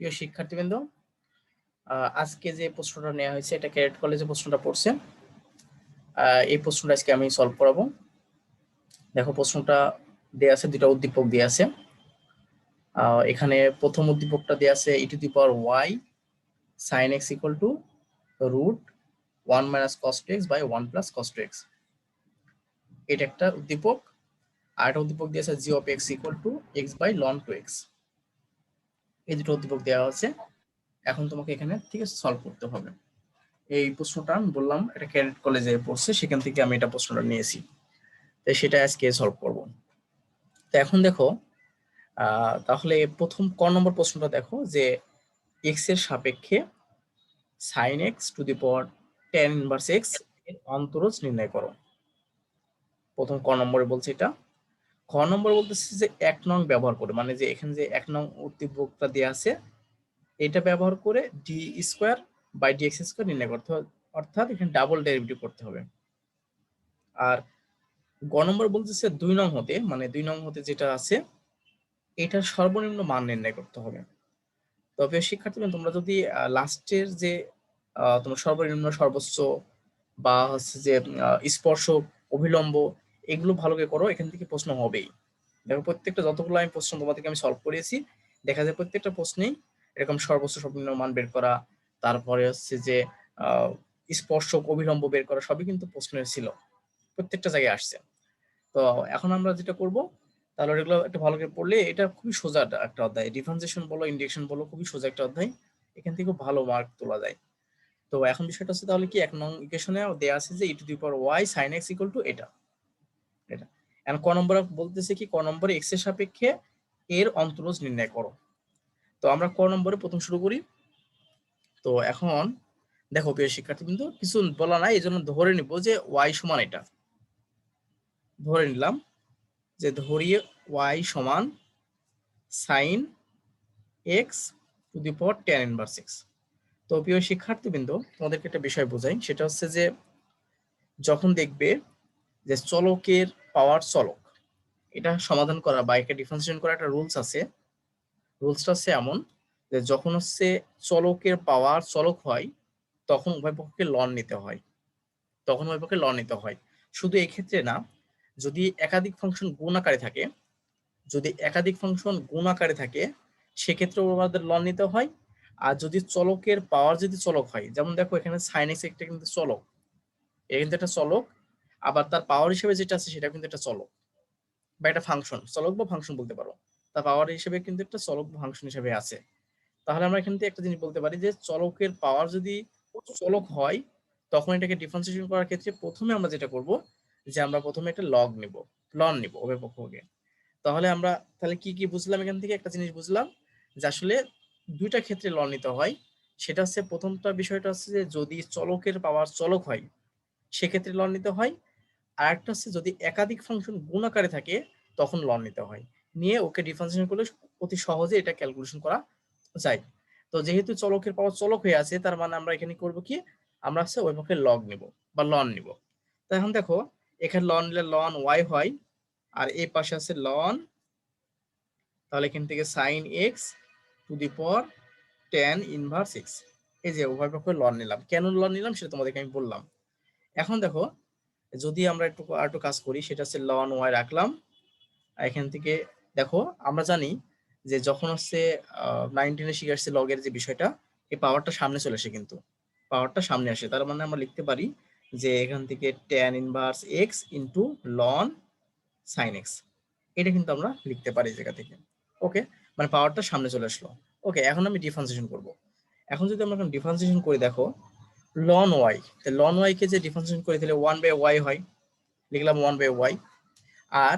প্রিয় শিক্ষার্থীবৃন্দ, আজকে যে প্রশ্নটা নেওয়া হয়েছে এটা ক্যাডেট কলেজে প্রশ্নটা পড়ছে। এই প্রশ্নটা আজকে আমি সলভ করাবো। দেখো প্রশ্নটা দেয়া আছে, দুটা উদ্দীপক দেয়া আছে। এখানে প্রথম উদ্দীপকটা দেয়া আছে e⁻y sin x equal to root 1 minus cos 2x by 1 plus cos 2x। এটা একটা উদ্দীপক। আর একটা উদ্দীপক দেয়া আছে g of x equal to x by ln 2x। এই দুটো উদ্দীপক দেওয়া আছে। এখন তোমাকে এখানে থেকে সলভ করতে হবে। এই প্রশ্নটা আমি বললাম এটা ক্যাডেট কলেজে পড়ছে, সেখান থেকে আমি এটা প্রশ্নটা নিয়েছি, তাই সেটা আজকে সলভ করব। তো এখন দেখো, তাহলে প্রথম ক নম্বর প্রশ্নটা দেখো যে এক্স এর সাপেক্ষে sine x to the power ten inverse x এর অন্তরজ নির্ণয় করো। প্রথম ক নম্বরে বলছে এটা। খ নম্বরে বলতেছে যে 1 নং ব্যবহার করে, মানে যে এখানে যে 1 নং উদ্দীপকটা দেওয়া আছে এটা ব্যবহার করে d square by d x square নির্ণয় করতে হবে, অর্থাৎ এখানে ডাবল ডেরিভেটিভ করতে হবে। আর গ নম্বর বলতেছে 2 নং হতে, মানে 2 নং হতে যেটা আছে এটার সর্বনিম্ন মান নির্ণয় করতে হবে। তবে শিক্ষার্থীরা তোমরা যদি লাস্টের যে তোমার সর্বনিম্ন সর্বোচ্চ বা হচ্ছে যে স্পর্শক অভিলম্ব এগুলো ভালো করে করো, এখান থেকে প্রশ্ন হবেই। দেখো প্রত্যেকটা যতগুলো আমি প্রশ্ন তোমাদেরকে আমি সলভ করেছি, দেখা যায় প্রত্যেকটা প্রশ্নেই এরকম সর্বোচ্চ সর্বনিম্ন মান বের করা, তারপরে হচ্ছে যে স্পর্শক অভিলম্ব বের করা, সবই কিন্তু প্রশ্নের ছিল, প্রত্যেকটা জায়গায় আসছে। তো এখন আমরা যেটা করব, তাহলে এগুলো একটু ভালো করে পড়লে এটা খুবই সোজা একটা অধ্যায়। ডিফারেন্সিয়েশন বলো, ইন্টিগ্রেশন বলো, খুবই সোজা একটা অধ্যায়, এখান থেকে ভালো মার্ক তোলা যায়। তো এখন বিষয়টা হচ্ছে তাহলে কি 1 নং ইকুয়েশনে দেয়া আছে যে e⁻y sin x equal two এটা এটা। এখন ক নম্বরে বলতেছে কি, ক নম্বরে x এর সাপেক্ষে এর অন্তরজ নির্ণয় করো। তো আমরা ক নম্বরে প্রথম শুরু করি। তো এখন দেখো প্রিয় শিক্ষার্থীবৃন্দ, কিছু বলা নাই, এই জন্য ধরে নিব যে y সমান এটা, ধরে নিলাম যে ধরি y সমান sine x to the power ten inverse x. তো প্রিয় শিক্ষার্থীবৃন্দ, তোমাদেরকে একটা বিষয় বোঝাই, সেটা হচ্ছে যে যখন দেখবে যে চলকের পাওয়ার চলক, এটা সমাধান করা বা একে ডিফারেন্সিয়েশন করা একটা রুলস আছে। রুলসটা হচ্ছে এমন যে যখন হচ্ছে চলকের পাওয়ার চলক হয় তখন উভয় পক্ষকে লন নিতে হয়, তখন উভয় পক্ষে লন নিতে হয়। শুধু এক্ষেত্রে না, যদি একাধিক ফাংশন গুণ আকারে থাকে, যদি একাধিক ফাংশন গুণ আকারে থাকে সেক্ষেত্রেও আমাদের লন নিতে হয়। আর যদি চলকের পাওয়ার যদি চলক হয়, যেমন দেখো এখানে সাইন এক্স একটা কিন্তু চলক, এটা কিন্তু একটা চলক, আবার তার পাওয়ার হিসেবে যেটা আছে সেটা কিন্তু একটা চলক বা একটা ফাংশন, চলক বা ফাংশন বলতে পারো। তার পাওয়ার হিসেবে কিন্তু একটা চলক বা ফাংশন হিসেবে আছে। তাহলে আমরা এখান থেকে একটা জিনিস বলতে পারি যে চলকের পাওয়ার যদি চলক হয় তখন এটাকে ডিফারেন্সিয়েশন করার ক্ষেত্রে প্রথমে আমরা যেটা করব যে আমরা প্রথমে একটা লগ নিব, লন নিব উভয় পক্ষকে। তাহলে আমরা তাহলে কি কি বুঝলাম এখান থেকে, একটা জিনিস বুঝলাম যে আসলে দুইটা ক্ষেত্রে লন নিতে হয়। সেটা হচ্ছে প্রথমটা বিষয়টা হচ্ছে যে যদি চলকের পাওয়ার চলক হয় সেক্ষেত্রে লন নিতে হয়। আর একটা হচ্ছে যদি একাধিক ফাংশন গুণ আকারে থাকে তখন লন নিতে হয়, নিয়ে ওকে ডিফারেন্সিয়েশন করলে অতি সহজে এটা ক্যালকুলেশন করা যায়। তো যেহেতু চলকের পাওয়ার চলক হয়ে আছে, তার মানে আমরা এখানে করব কি, আমরা হচ্ছে ওই পক্ষে লগ নিব বা লন নিব। তো এখন দেখো এখানে লন নিলে লন ওয়াই হয়, আর এই পাশে আছে লন, তাহলে এখান থেকে sine x to the power ten inverse x. এই যে উভয় পক্ষ লন নিলাম, কেন লন নিলাম সেটা তোমাদেরকে আমি বললাম। এখন দেখো যদি আমরা একটু কাজ করি, সেটা হচ্ছে লন ওয়াই রাখলাম। এখান থেকে দেখো আমরা জানি যে যখন হচ্ছে 19-এ শিখে আসছে লগের যে বিষয়টা, এই পাওয়ারটা সামনে চলে আসে, কিন্তু পাওয়ারটা সামনে আসে, তার মানে আমরা লিখতে পারি যে এখান থেকে ten inverse x into loan sign x, এটা কিন্তু আমরা লিখতে পারি এই জায়গা থেকে। ওকে, মানে পাওয়ারটা সামনে চলে আসলো। ওকে, এখন আমি ডিফারেন্সিয়েশন করব। এখন যদি আমরা ডিফারেন্সিয়েশন করি, দেখো লন ওয়াই, লন ওয়াই কে যে ডিফারেন্সিয়েশন করে দিলে 1/y হয়, লিখলাম 1/y। আর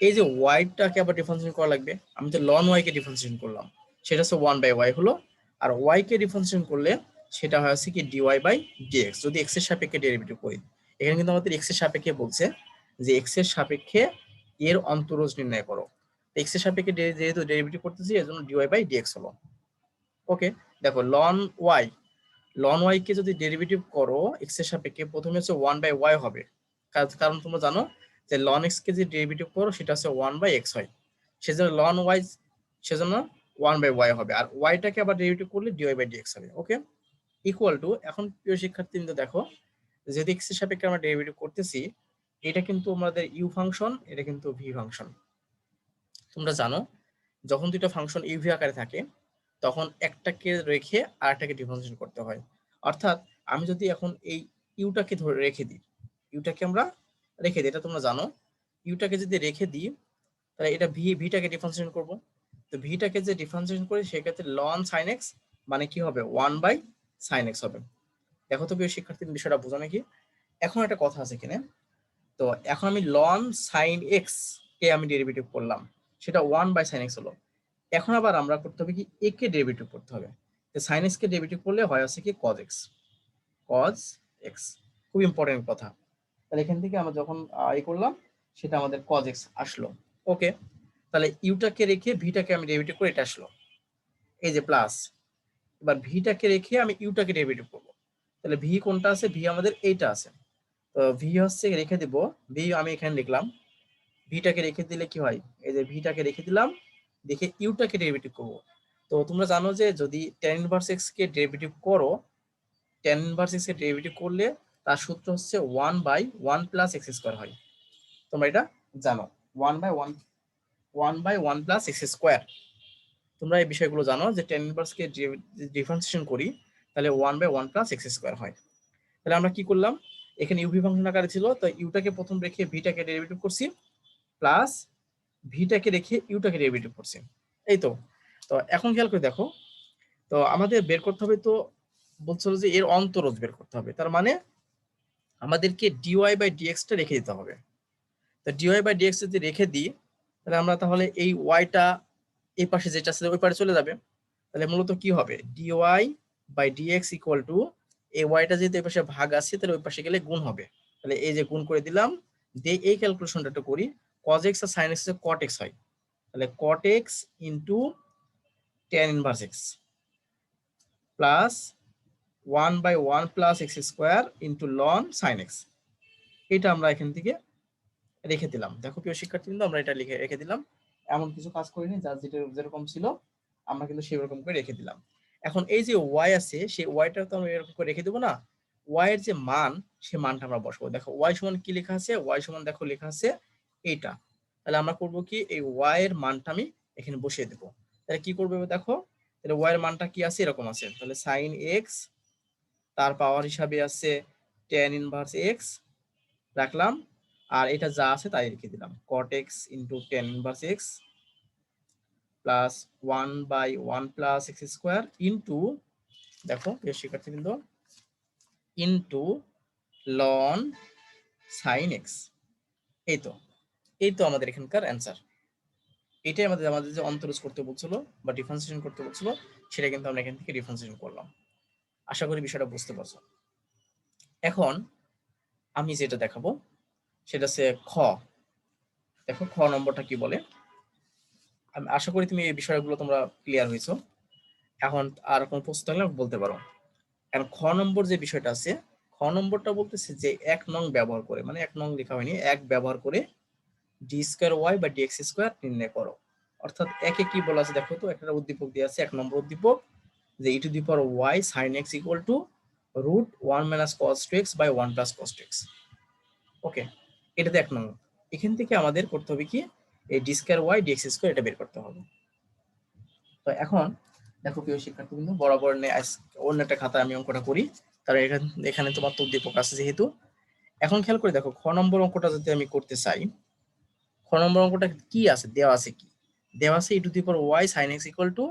এই যে ওয়াইটাকে আবার ডিফারেন্সিয়েশন করা লাগবে, আমি তো লন ওয়াই কে ডিফারেন্সিয়েশন করলাম, সেটা হচ্ছে 1/y হলো। আর ওয়াই কে ডিফারেন্সিয়েশন করলে সেটা হয় হচ্ছে কি dy বাই dx, যদি এক্স এর সাপেক্ষে ডেরিভেটিভ করি। এখানে কিন্তু আমাদের এক্স এর সাপেক্ষে বলছে যে এক্স এর সাপেক্ষে এর অন্তরজ নির্ণয় করো। এক্স এর সাপেক্ষে যেহেতু ডেরিভেটিভ করতেছি এর জন্য dy বাই dx হলো। ওকে, দেখো লন ওয়াই কে যদি ডেরিভেটিভ করো এক্স এর সাপেক্ষে, প্রথমে হচ্ছে 1/y হবে, কারণ তোমরা জানো যে লন এক্স কে যে ডেরিভেটিভ করো সেটা হচ্ছে 1/x হয়, সেজন্য লন ওয়াই, সেজন্য 1/y হবে, আর ওয়াইটাকে আবার ডেরিভেটিভ করলে dy/dx হবে। ওকে, ইকুয়াল টু, এখন প্রিয় শিক্ষার্থীবৃন্দ দেখো, যদি x এর সাপেক্ষে আমরা ডেরিভেটিভ করতেছি, এটা কিন্তু আমাদের ইউ ফাংশন, এটা কিন্তু ভি ফাংশন। তোমরা জানো যখন দুইটা ফাংশন ইউভি আকারে থাকে তখন একটাকে রেখে আরেকটাকে ডিফারেন্সিয়েট করতে হয়। অর্থাৎ আমি যদি এখন এই ইউটাকে ধরে রেখে দিই, ইউটাকে আমরা রেখে দিই, এটা তোমরা জানো, ইউটাকে যদি রেখে দিই তাহলে এটা ভিটাকে ডিফারেন্সিয়েট করব। তো ভিটাকে যে ডিফারেন্সিয়েট করি সেক্ষেত্রে লন সাইন এক্স মানে কি হবে, 1/sin x হবে। দেখো তো প্রিয় শিক্ষার্থী, বিষয়টা বোঝো নাকি? এখন একটা কথা আছে এখানে, তো এখন আমি লন সাইন এক্স কে আমি ডেরিভেটিভ করলাম, সেটা 1/sin x হলো। এখন আবার আমরা করতে হবে কি, এ কে ডেরিভেটিভ করতে হবে। সাইন এক্স কে ডেরিভেটিভ করলে হয় আছে কি কজ এক্স, কজ এক্স। খুব ইম্পর্টেন্ট কথা। তাহলে এখান থেকে আমরা যখন এই করলাম সেটা আমাদের কজ এক্স আসলো। ওকে, তাহলে ইউটাকে রেখে ভিটাকে আমি ডেরিভেটিভ করে এটা আসলো, এই যে প্লাস। এবার ভিটাকে রেখে আমি ইউটাকে ডেরিভেটিভ করবো, তাহলে ভি কোনটা আছে, ভি আমাদের এইটা আছে। তো ভি হচ্ছে রেখে দিব, ভি আমি এখানে লিখলাম, ভিটাকে রেখে দিলে কি হয়, এই যে ভিটাকে রেখে দিলাম, দেখে ইউটাকে ডেরিভেটিভ করব। তো তোমরা জানো যে যদি tan ইনভার্স x কে ডেরিভেটিভ করো, tan ইনভার্স x কে ডেরিভেটিভ করলে তার সূত্র হচ্ছে 1/1 প্লাস এক্স স্কোয়ার হয়। তোমরা এটা জানো, 1/1 প্লাস এক্স স্কোয়ার। তোমরা এই বিষয়গুলো জানো যে tan ইনভার্স কে ডিফারেন্সিয়েশন করি তাহলে 1/1 প্লাস এক্স স্কোয়ার হয়। তাহলে আমরা কি করলাম, এখানে ইউভি ফাংশন আকারে ছিল, তো ইউটাকে প্রথম রেখে ভিটাকে ডেরিভেটিভ করছি, প্লাস ভিটাকে রেখে ইউটাকে ডেরিভেটিভ করছি, এই তো। তো এখন খেয়াল করে দেখো, তো আমাদের বের করতে হবে, তো বলছিল যে এর অন্তরজ বের করতে হবে, তার মানে আমাদেরকে dy/dx টা রেখে দিতে হবে। তো dy/dx যদি রেখে দিই তাহলে আমরা তাহলে এই ওয়াইটা এই পাশে যেটা আছে ওই পাশে চলে যাবে। তাহলে মূলত কি হবে, dy/dx ইকুয়াল টু এই ওয়াইটা যেহেতু এই পাশে ভাগ আছে তাহলে ওই পাশে গেলে গুণ হবে। তাহলে এই যে গুণ করে দিলাম, দিয়ে এই ক্যালকুলেশনটা একটু করি, cos x আর sin x এর cot x হয়, তাহলে cot x into tan inverse x plus 1/1 plus x square into loan sign x. এটা আমরা এখান থেকে রেখে দিলাম। দেখো প্রিয় শিক্ষার্থীবৃন্দ, আমরা এটা লিখে রেখে দিলাম, এমন কিছু কাজ করিনি, যার যেটা যেরকম ছিল আমরা কিন্তু সেরকম করে রেখে দিলাম। এখন এই যে ওয়াই আছে সেই ওয়াইটা তো আমরা এরকম করে রেখে দেবো না, ওয়াই এর যে মান সে মানটা আমরা বসাবো। দেখো ওয়াই সমান কি লেখা আছে, ওয়াই সমান দেখো লেখা আছে এইটা। তাহলে আমরা করব কি, এই ওয়াই এর মানটা আমি এখানে বসিয়ে দেবো। তাহলে কি করবে দেখো, তাহলে ওয়াই এর মানটা কি আছে, এরকম আছে, তাহলে সাইন এক্স, তার পাওয়ার হিসাবে আছে tan ইনভার্স এক্স রাখলাম, আর এটা যা আছে তাই রেখে দিলাম, cot x into tan inverse x plus 1/1 plus x square into, দেখো প্রিয় শিক্ষার্থীবৃন্দ, ইন্টু লন সাইন এক্স। এই তো, এই তো আমাদের এখানকার অ্যান্সার। এটাই আমাদের আমাদের যে অন্তরজ করতে বলছিল বা ডিফারেন্সিয়েশন করতে বলছিল, সেটা কিন্তু আমরা এখান থেকে ডিফারেন্সিয়েশন করলাম। আশা করি বিষয়টা বুঝতে পারছো। এখন আমি যেটা দেখাবো সেটা হচ্ছে খ। দেখো খ নম্বরটা কি বলে, আমি আশা করি তুমি এই বিষয়গুলো তোমরা ক্লিয়ার হয়েছো। এখন আর কোনো প্রশ্ন থাকলে বলতে পারো। এখন খ নম্বর যে বিষয়টা আছে, খ নম্বরটা বলতেছে যে 1 নং ব্যবহার করে, মানে 1 নং লেখা হয়নি, 1 ব্যবহার করে ডি স্কোয়ার ওয়াই বা ডিএক্স স্কোয়ার নির্ণয় করো। অর্থাৎ একে কি বলা আছে দেখো তো, একটা উদ্দীপক দিয়ে আছে, 1 নম্বর উদ্দীপক, যে e to the power y sine x equal to root 1 minus cos two x by 1 plus cos two x. Okay, এটাতে 1 নং। এখান থেকে আমাদের করতে হবে কি, এই d square y d x square এটা বের করতে হবে। তো এখন দেখো প্রিয় শিক্ষার্থীবৃন্দ, বরাবর অন্য একটা খাতায় আমি অঙ্কটা করি, কারণ এখানে তোমার তো উদ্দীপক আছে যেহেতু। এখন খেয়াল করে দেখো, খ নম্বর অঙ্কটা যদি আমি করতে চাই, খ নম্বর অঙ্কটা কি আছে, দেওয়া আছে কি, দেওয়া আছে e to the power y sine x equal to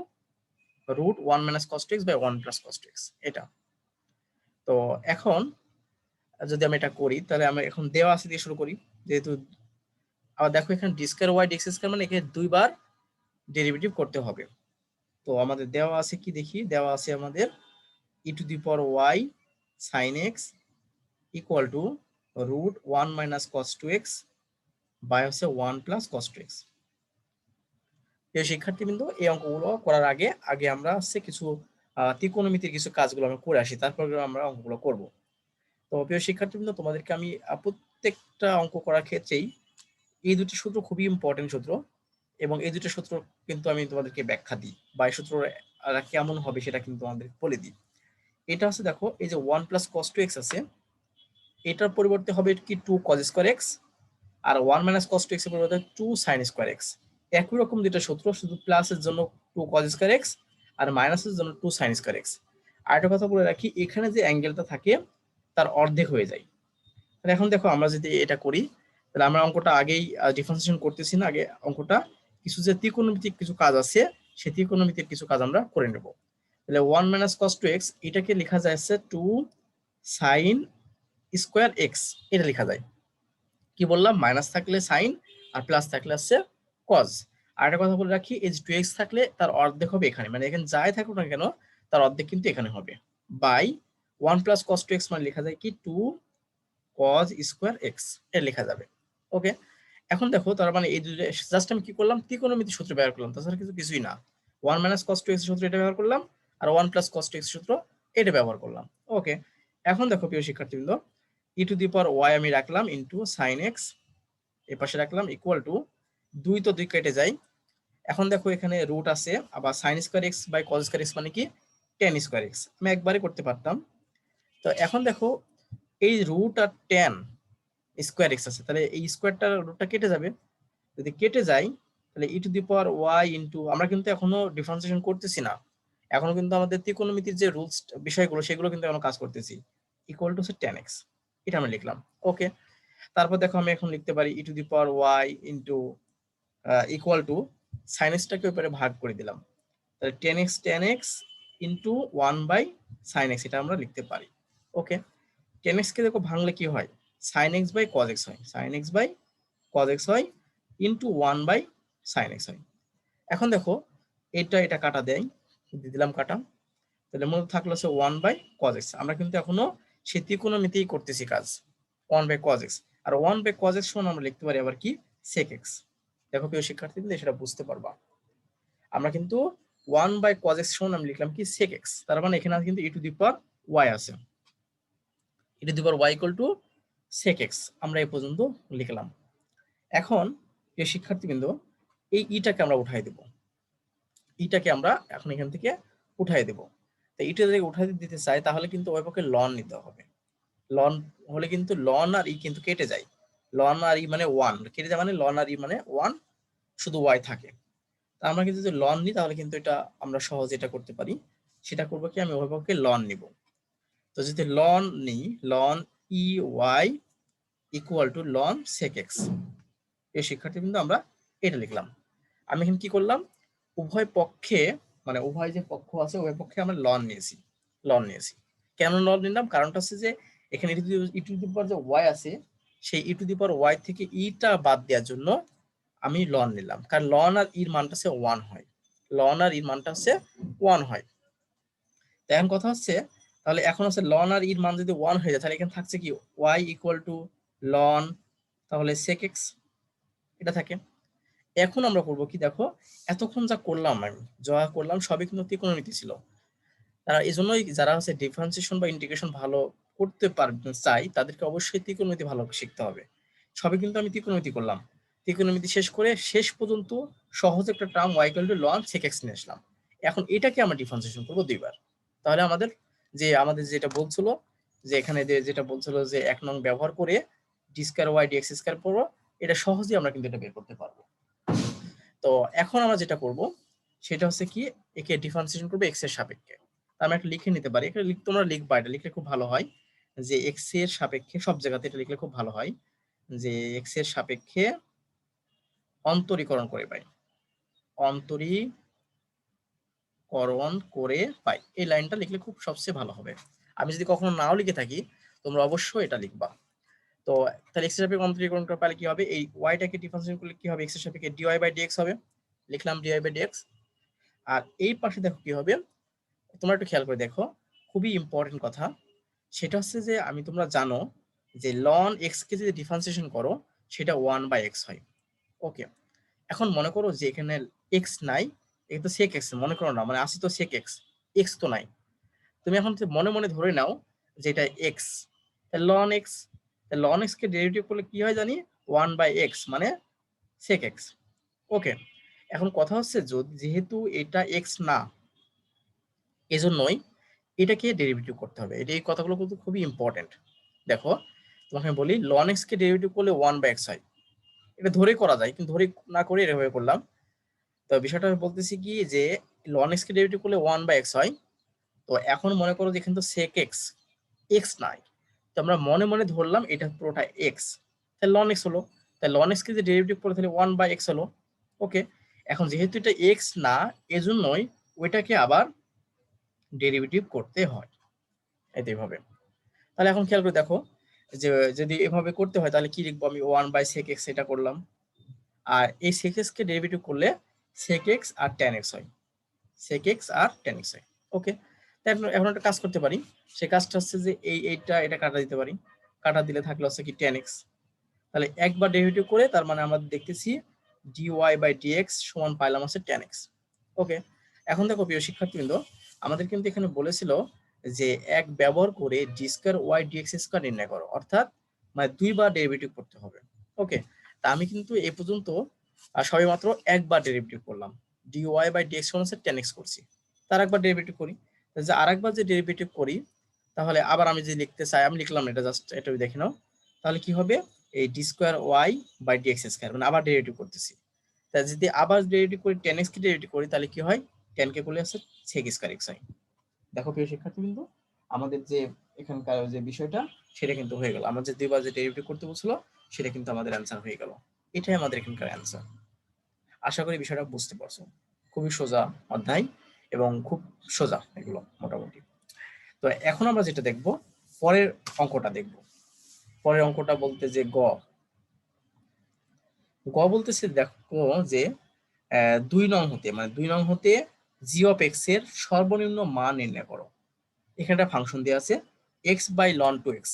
root 1 minus cos two x by 1 plus cos two x, এটা। তো এখন যদি আমি এটা করি তাহলে আমি এখন দেওয়া আছে দিয়ে শুরু করি, যেহেতু আবার দেখো এখানে d square y dx square মানে এখানে দুইবার ডেরিভেটিভ করতে হবে। তো আমাদের দেওয়া আছে কি দেখি, দেওয়া আছে আমাদের e to the power y sine x equal to root 1 minus cos two x by হচ্ছে 1 প্লাস কস টু এক্স। প্রিয় শিক্ষার্থীবৃন্দ, এই অঙ্কগুলো করার আগে আগে আমরা হচ্ছে কিছু ত্রিকোণমিতির কিছু কাজগুলো আমরা করে আসি, তারপর আমরা অঙ্কগুলো করব। তো প্রিয় শিক্ষার্থীবৃন্দ, তোমাদেরকে আমি প্রত্যেকটা অঙ্ক করার ক্ষেত্রেই এই দুটি সূত্র খুবই ইম্পর্টেন্ট সূত্র, এবং এই দুটো সূত্র কিন্তু আমি তোমাদেরকে ব্যাখ্যা দিই, বা এই সূত্রটা কেমন হবে সেটা কিন্তু আমাদের বলে দিই। এটা হচ্ছে দেখো, এই যে 1 প্লাস কস টু এক্স আছে, এটার পরিবর্তে হবে কি 2 কজ স্কোয়ার এক্স, আর 1 মাইনাস কস টু এক্স এর পরিবর্তে 2 সাইন স্কোয়ার এক্স। একই রকম দুটো সূত্র, শুধু প্লাসের জন্য 2 কজ স্কোয়ার এক্স আর মাইনাসের জন্য 2 সাইন স্কোয়ার এক্স। আর একটা কথা বলে রাখি, এখানে যে অ্যাঙ্গেলটা থাকে তার অর্ধেক হয়ে যায়। তাহলে এখন দেখো আমরা যদি এটা করি, তাহলে আমরা অঙ্কটা আগেই ডিফারেন্সিয়েশন করতেছি না, আগে অঙ্কটা কিছু যে ত্রিকোণমিতিক কিছু কাজ আছে সেই ত্রিকোণমিতিক কিছু কাজ আমরা করে নেব। তাহলে 1 মাইনাস কস টু এক্স এটাকে লেখা যাচ্ছে 2 সাইন স্কোয়ার এক্স, এটা লেখা যায়। কি বললাম, মাইনাস থাকলে সাইন আর প্লাস থাকলে হচ্ছে কজ। আর একটা কথা বলে রাখি, এই যে 2x থাকলে তার অর্ধেক হবে এখানে, মানে এখানে যাই থাকুক না কেন তার অর্ধেক কিন্তু এখানে হবে, by 1 plus cos two x মানে লেখা যায় কি 2 কজ স্কোয়ার এক্স, এটা লেখা যাবে। ওকে, এখন দেখো তার মানে এই দুটো জাস্ট আমি কি করলাম, ত্রিকোণমিতি সূত্র ব্যবহার করলাম, তাছাড়া কিছু কিছুই না। 1 মাইনাস কস টু এক্স সূত্র এটা ব্যবহার করলাম, আর 1 প্লাস কস টু এক্স সূত্র এটা ব্যবহার করলাম। ওকে, এখন দেখো প্রিয় শিক্ষার্থীবৃন্দ, ই টু দি পাওয়ার ওয়াই আমি রাখলাম ইন্টু সাইন এক্স, এ পাশে রাখলাম ইকুয়াল টু 2 তো 2 কেটে যায়। এখন দেখো এখানে রুট আছে, আবার sine square x by cos square x মানে কি টেন স্কোয়ার এক্স, আমি একবারে করতে পারতাম। তো এখন দেখো এই রুট আর টেন স্কোয়ার এক্স আছে, তাহলে এই স্কোয়ারটার রুটটা কেটে যাবে, যদি কেটে যায় তাহলে e to the power y into, আমরা কিন্তু এখনো ডিফারেন্সিয়েশন করতেছি না, এখনো কিন্তু আমাদের ত্রিকোণমিতির যে রুলস বিষয়গুলো সেগুলো কিন্তু এখনো কাজ করতেছি, ইকুয়াল টু টেন এক্স, এটা আমরা লিখলাম। ওকে, তারপর দেখো আমি এখন লিখতে পারি e to the power y into equal to sine এক্সটাকে উপরে ভাগ করে দিলাম, তাহলে tan x into 1 by sine x, এটা আমরা লিখতে পারি। ওকে, টেন এক্স কে দেখো ভাঙলে কি হয়, sine x by cos x হয়, sine x by cos x হয় ইন্টু 1 বাই সাইন এক্স হয়। এখন দেখো এটা কাটা দেয়, দিয়ে দিলাম কাটা, তাহলে মূলত থাকলো হচ্ছে 1 বাই কজ এক্স, আমরা কিন্তু এখনো সে ত্রিকোণমিতিই করতেছি কাজ, 1 বাই কজ এক্স, আর 1 বাই কজ এক্স সমান আমরা লিখতে পারি আবার কি সেক এক্স। দেখো প্রিয় শিক্ষার্থীদের সেটা বুঝতে পারবা, আমরা কিন্তু 1 বাই কজ এক্স সমান আমি লিখলাম কি সেক এক্স, তার মানে এখানে কিন্তু ই টু দি পাওয়ার ওয়াই আছে, e to the power y equal to sec x, আমরা এই পর্যন্ত লিখলাম। এখন প্রিয় শিক্ষার্থীবৃন্দ, এই ইটাকে আমরা উঠাই দেব, ইটাকে আমরা এখন এখান থেকে উঠাই দেব। তো ইটা যদি উঠাই দিতে চাই তাহলে কিন্তু ওই পক্ষে লন নিতে হবে, লন হলে কিন্তু লন আর ই কিন্তু কেটে যায়, লন আর ই মানে 1 কেটে যায়, মানে লন আর ই মানে 1, শুধু ওয়াই থাকে। তা আমরা কিন্তু যদি লন নিই তাহলে কিন্তু এটা আমরা সহজে এটা করতে পারি, সেটা করবো কি আমি অভিভাবককে লন নিব। তো যদি লন নিই, লন ই y equal to ln sec x, এই শিক্ষার্থী কিন্তু আমরা এটা লিখলাম। আমি এখানে কি করলাম, উভয় পক্ষে মানে উভয় যে পক্ষ আছে উভয় পক্ষে আমরা লন নিয়েছি। কেন লন নিলাম, কারণটা হচ্ছে যে এখানে ই টু দি পাওয়ার যে ওয়াই আছে, সেই ই টু দি পাওয়ার ওয়াই থেকে ইটা বাদ দেওয়ার জন্য আমি লন নিলাম, কারণ লন আর ইর মানটা হচ্ছে 1 হয়, লন আর ইর মানটা হচ্ছে 1 হয়। তো এখন কথা হচ্ছে, তাহলে এখন হচ্ছে লন আর ইর মান যদি 1 হয়ে যায় তাহলে এখানে থাকছে কি ওয়াই ইকুয়াল টু লন, তাহলে সেক এক্স এটা থাকে। এখন আমরা করবো কি, দেখো এতক্ষণ যা করলাম আমি সবই কিন্তু ত্রিকোণমিতি ছিল, তারা এই জন্যই যারা হচ্ছে ডিফারেন্সিয়েশন বা ইন্টিগ্রেশন ভালো করতে পারবেন চাই তাদেরকে অবশ্যই ত্রিকোণমিতি ভালো শিখতে হবে। সবই কিন্তু আমি ত্রিকোণমিতি করলাম, ত্রিকোণমিতি শেষ করে শেষ পর্যন্ত সহজ একটা term y equal to ln sec x নিয়ে আসলাম। এখন এটাকে আমরা ডিফারেন্সিয়েশন করবো দুইবার, তাহলে আমাদের যেটা বলছিল যে এখানে যেটা বলছিল যে 1 নং ব্যবহার করে d square y d x square পড়বো, এটা সহজেই আমরা কিন্তু এটা বের করতে পারবো। তো এখন আমরা যেটা করব সেটা হচ্ছে কি, একে ডিফারেন্সিয়েশন করবো এক্স এর সাপেক্ষে। আমি একটা লিখে নিতে পারি, এটা তোমরা লিখবা, এটা লিখলে খুব ভালো হয় যে এক্স এর সাপেক্ষে, সব জায়গাতে এটা লিখলে খুব ভালো হয় যে এক্স এর সাপেক্ষে অন্তরীকরণ করে পাই, অন্তরীকরণ করে পাই, এই লাইনটা লিখলে খুব সবচেয়ে ভালো হবে। আমি যদি কখনো নাও লিখে থাকি তোমরা অবশ্যই এটা লিখবা। তো তাহলে এক্স এর সাপেক্ষে অন্তরীকরণ করে পাইলে কি হবে, এই ওয়াইটাকে ডিফারেন্সিয়েশন করলে কি হবে, এক্স এর সাপেক্ষে ডিওয়াই বাই ডিএক্স হবে, লিখলাম ডিওয়াই বাই ডিএক্স। আর এই পাশে দেখো কি হবে, তোমরা একটু খেয়াল করে দেখো, খুবই ইম্পর্টেন্ট কথা, সেটা হচ্ছে যে তোমরা জানো যে লন এক্স কে যদি ডিফারেন্সিয়েশন করো সেটা 1 বাই এক্স হয়। ওকে, এখন মনে করো যে এখানে এক্স নাই, এটা তো সেক এক্স মনে করো না, মানে আছে তো সেক এক্স, এক্স তো নাই, তুমি এখন মনে মনে ধরে নাও যে এটা এক্স, লন এক্স কে ডেরিভেটিভ করলে কি হয় জানি 1 বাই এক্স মানে সেক এক্স। ওকে, এখন কথা হচ্ছে যেহেতু এটা এক্স না, এজন্যই এটাকে ডেরিভেটিভ করতে হবে। এই কথাগুলো কিন্তু খুবই ইম্পর্টেন্ট। দেখো তোমাকে আমি বলি লন এক্স কে ডেরিভেটিভ করলে 1/x হয়, এটা ধরে করা যায়, কিন্তু ধরে না করে এভাবে করলাম। তো বিষয়টা আমি বলতেছি কি যে লন এক্স কে ডেরিভেটিভ করলে 1/x হয়। তো এখন মনে করো যে এখানে তো সেক এক্স, এক্স নাই, তো আমরা মনে মনে ধরলাম এটা পুরোটা এক্স, তাহলে লন এক্স হলো। তাই লন এক্স কে যে ডেরিভেটিভ করে তাহলে 1/x হলো। ওকে, এখন যেহেতু এটা এক্স না, এজন্যই ওইটাকে আবার ডেরিভেটিভ করতে হয় এইভাবে। তাহলে এখন খেয়াল করে দেখো যে যদি এভাবে করতে হয় তাহলে কি লিখবো, আমি 1/sec x এটা করলাম, আর এই sec x কে ডেরিভেটিভ করলে sec x আর tan x হয়, sec x আর tan x হয়। ওকে, তাই এখন একটা কাজ করতে পারি, সেই কাজটা হচ্ছে যে এইটা এটা কাটা দিতে পারি, কাটা দিলে থাকলো হচ্ছে কি tan x। তাহলে একবার ডেরিভেটিভ করে তার মানে আমরা দেখতেছি dy/dx সমান পাইলাম হচ্ছে tan x। ওকে, এখন দেখো প্রিয় শিক্ষার্থীবৃন্দ, আমাদের কিন্তু এখানে বলেছিল যে এক ব্যবহার করে d square y dx square নির্ণয় করো, অর্থাৎ মানে দুইবার ডেরিভেটিভ করতে হবে। ওকে, তা আমি কিন্তু এই পর্যন্ত সবেমাত্র একবার ডেরিভেটিভ করলাম, dy/dx সমান হচ্ছে tan x করছি, তার একবার ডেরিভেটিভ করি, যে আরেকবার যে ডেরিভেটিভ করি তাহলে আবার আমি যে লিখতে চাই আমি লিখলাম, এটা জাস্ট এটা দেখে নাও, তাহলে কি হবে এই d square y by dx square, মানে আবার ডেরিভেটিভ করতেছি। তাই যদি আবার ডেরিভেটিভ করি tan x কে ডেরিভেটিভ করি তাহলে কি হয়, tan কে করলে আছে sec স্কয়ার x হয়। দেখো প্রিয় শিক্ষার্থীবৃন্দ, আমাদের যে এখানকার যে বিষয়টা সেটা কিন্তু হয়ে গেল, আমরা যে দুইবার যে ডেরিভেটিভ করতে বলছিল সেটা কিন্তু আমাদের অ্যান্সার হয়ে গেল। এটাই আমাদের এখানকার অ্যান্সার। আশা করি বিষয়টা বুঝতে পারছো, খুবই সোজা অধ্যায় এবং খুব সোজা এগুলো মোটামুটি। তো এখন আমরা যেটা দেখব, পরের অঙ্কটা দেখব। পরের অঙ্কটা বলতে যে গ বলতেছে, দেখো যে 2 নং হতে মানে 2 নং হতে জি অফ এক্স এর সর্বনিম্ন মান নির্ণয় করো। এখানে একটা ফাংশন দেওয়া আছে x/ln2x,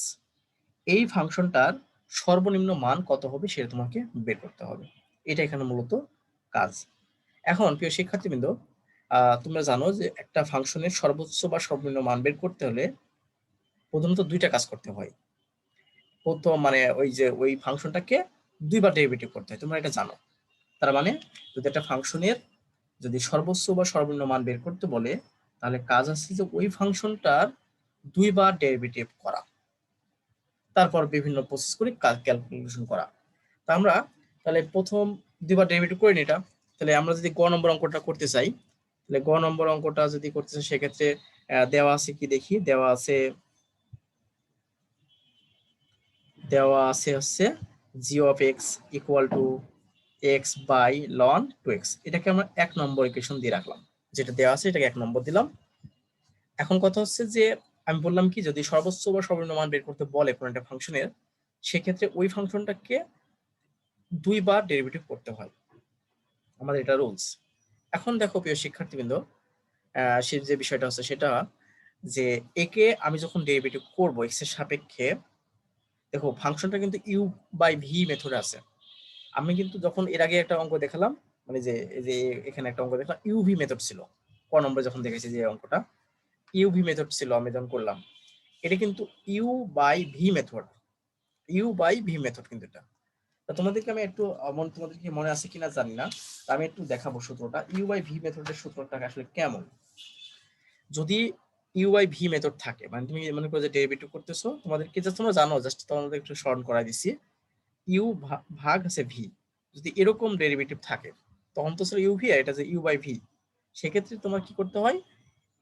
এই ফাংশনটার সর্বনিম্ন মান কত হবে সেটা তোমাকে বের করতে হবে, এটা এখানে মূলত কাজ। এখন প্রিয় শিক্ষার্থীবৃন্দ, তোমরা জানো যে একটা ফাংশনের সর্বোচ্চ বা সর্বনিম্ন মান বের করতে হলে প্রথমত দুইটা কাজ করতে হয়। প্রথম মানে ওই যে ওই ফাংশনটাকে দুইবার ডেরিভেটিভ করতে হয়, তোমরা এটা জানো। তার মানে যদি একটা ফাংশনের যদি সর্বোচ্চ বা সর্বনিম্ন মান বের করতে বলে তাহলে কাজ আছে যে ওই ফাংশনটার দুইবার ডেরিভেটিভ করা, তারপর বিভিন্ন প্রসেস করে ক্যালকুলেশন করা। তা আমরা তাহলে প্রথম দুইবার ডেরিভেটিভ করে নিই এটা। তাহলে আমরা যদি গ নম্বর অঙ্কটা করতে চাই, তাহলে গ নম্বর অঙ্কটা যদি করতে চাই সেক্ষেত্রে দেওয়া আছে কি দেখি, দেওয়া আছে হচ্ছে g of x equal to x/ln2x, এটাকে আমরা 1 নম্বর ইকুয়েশন দিয়ে রাখলাম, যেটা দেওয়া আছে এটাকে 1 নম্বর দিলাম। এখন কথা হচ্ছে যে আমি বললাম কি যদি সর্বোচ্চ বা সর্বনিম্ন মান বের করতে বলে কোনো একটা ফাংশনের, সেক্ষেত্রে ওই ফাংশনটাকে দুইবার ডেরিভেটিভ করতে হয়, আমাদের এটা রুলস। এখন দেখো প্রিয় শিক্ষার্থীবৃন্দ, সে যে বিষয়টা হচ্ছে সেটা যে একে আমি যখন ডেরিভেটিভ করব এক্স এর সাপেক্ষে, দেখো ফাংশনটা কিন্তু u/v মেথডে আছে। আমি কিন্তু যখন এর আগে একটা অঙ্ক দেখালাম, মানে যে এখানে একটা অঙ্ক দেখলাম ইউভি মেথড ছিল, ক নম্বরে যখন দেখেছি যে অঙ্কটা ইউভি মেথড ছিল আমি যখন করলাম, এটা কিন্তু u/v মেথড কিন্তু এটা। তোমাদেরকে আমি একটু তোমাদের কি মনে আছে কিনা জানি না, আমি একটু দেখাবো সূত্রটা, u/v মেথডের সূত্রটা আসলে কেমন। যদি u/v মেথড থাকে মানে তুমি মনে করো যে ডেরিভেটিভ করতেছো, তোমাদেরকে জাস্ট তোমরা জানো, জাস্ট তোমাদের একটু স্মরণ করাই দিছি, ইউ ভাগ আছে ভি, যদি এরকম ডেরিভেটিভ থাকে তখন তো ছিল ইউভি আর এটা যে u/v, সেক্ষেত্রে তোমার কি করতে হয়,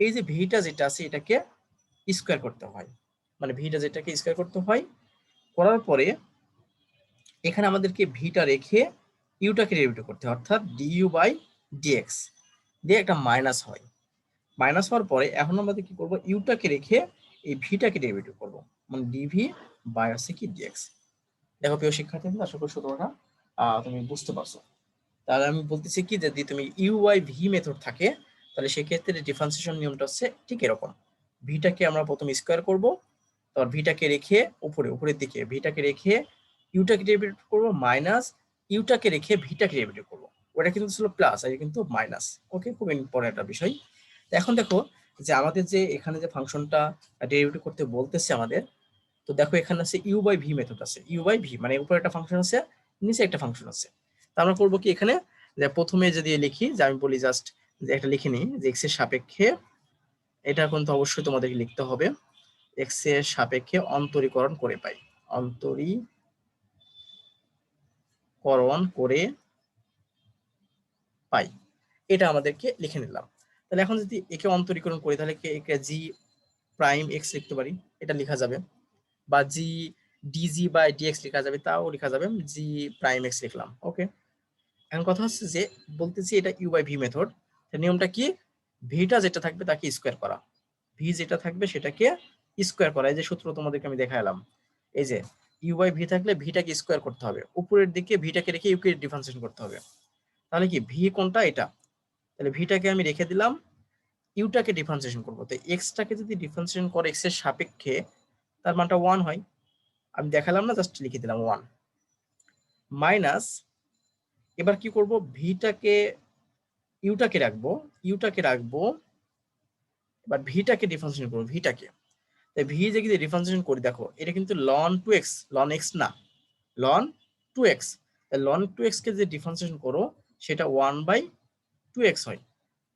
এই যে ভিটা যেটা আছে এটাকে স্কোয়ার করতে হয়, মানে ভিটা যেটাকে স্কোয়ার করতে হয়, করার পরে এখানে আমাদেরকে ভিটা রেখে ইউটাকে ডেরিভেটিভ করতে হয়, অর্থাৎ du/dx দিয়ে একটা মাইনাস হয়, মাইনাস হওয়ার পরে এখন আমাদের কি করব, ইউটাকে রেখে এই ভিটাকে ডেরিভেটিভ করব, মানে ডিভি বাই হচ্ছে কি ডিএক্স। দেখো প্রিয় শিক্ষার্থী, আশা করি সূত্রটা তুমি বুঝতে পারছো। তাহলে আমি বলতেছি কি যদি তুমি u/v মেথড থাকে তাহলে সেক্ষেত্রে ডিফারেন্সিয়েশন নিয়মটা হচ্ছে ঠিক এরকম, ভিটাকে আমরা প্রথম স্কোয়ার করব, তারপর ভিটাকে রেখে উপরের দিকে ভিটাকে রেখে ইউটাকে ডেরিভেটিভ করব, মাইনাস ইউটাকে রেখে ভিটাকে ডেরিভেটিভ করব, ওটা কিন্তু ছিল প্লাস আর কিন্তু মাইনাস। ওকে, খুব ইম্পর্টেন্ট একটা বিষয়। এখন দেখো যে আমাদের যে এখানে যে ফাংশনটা ডেরিভেটিভ করতে বলতেছে আমাদের, তো দেখো এখানে আছে u/v মেথড আছে, u/v মানে উপরে একটা ফাংশন আছে নিচে একটা ফাংশন আছে, তা আমরা করবো কি এখানে যে প্রথমে যদি লিখি, যে আমি বলি জাস্ট যে একটা লিখে নিই যে এক্স এর সাপেক্ষে, এটা কিন্তু অবশ্যই তোমাদেরকে লিখতে হবে, এক্স এর সাপেক্ষে অন্তরীকরণ করে পাই, অন্তরীকরণ করে পাই, এটা আমাদেরকে লিখে নিলাম। তাহলে এখন যদি একে অন্তরীকরণ করি তাহলে একে জি প্রাইম এক্স লিখতে পারি, এটা লেখা যাবে, বা জি ডিজি বাই ডিএক্স লেখা যাবে, তাও লেখা যাবে, জি প্রাইম এক্স লিখলাম। ওকে, এখন কথা হচ্ছে যে বলতেছি এটা ইউ বাই ভি মেথড, নিয়মটা কি, ভিটা যেটা থাকবে তাকে স্কোয়ার করা, ভি যেটা থাকবে সেটাকে স্কোয়ার করা। এই যে সূত্র তোমাদেরকে আমি দেখালাম, এই যে ইউ বাই ভি থাকলে ভিটাকে স্কোয়ার করতে হবে, উপরের দিকে ভিটাকে রেখে ইউকে ডিফারেন্সিয়েশন করতে হবে। তাহলে কি ভি কোনটা, এটা, তাহলে ভিটাকে আমি রেখে দিলাম, ইউটাকে ডিফারেন্সিয়েশন করবো, তো এক্সটাকে যদি ডিফারেন্সিয়েশন করে এক্স এর সাপেক্ষে তার মানটা 1 হয়, আমি দেখালাম না, জাস্ট লিখে দিলাম 1 মাইনাস, এবার কি করব, ভিটাকে ইউটাকে রাখবো, এবার ভিটাকে ডিফারেন্সিয়েশন করবো, ভিটাকে, তাই ভি যে যদি ডিফারেন্সিয়েশন করি, দেখো এটা কিন্তু ln two x, ln x না, লন টু এক্স, তাই লন টু এক্স কে যে ডিফারেন্সিয়েশন করো সেটা 1/2x হয়।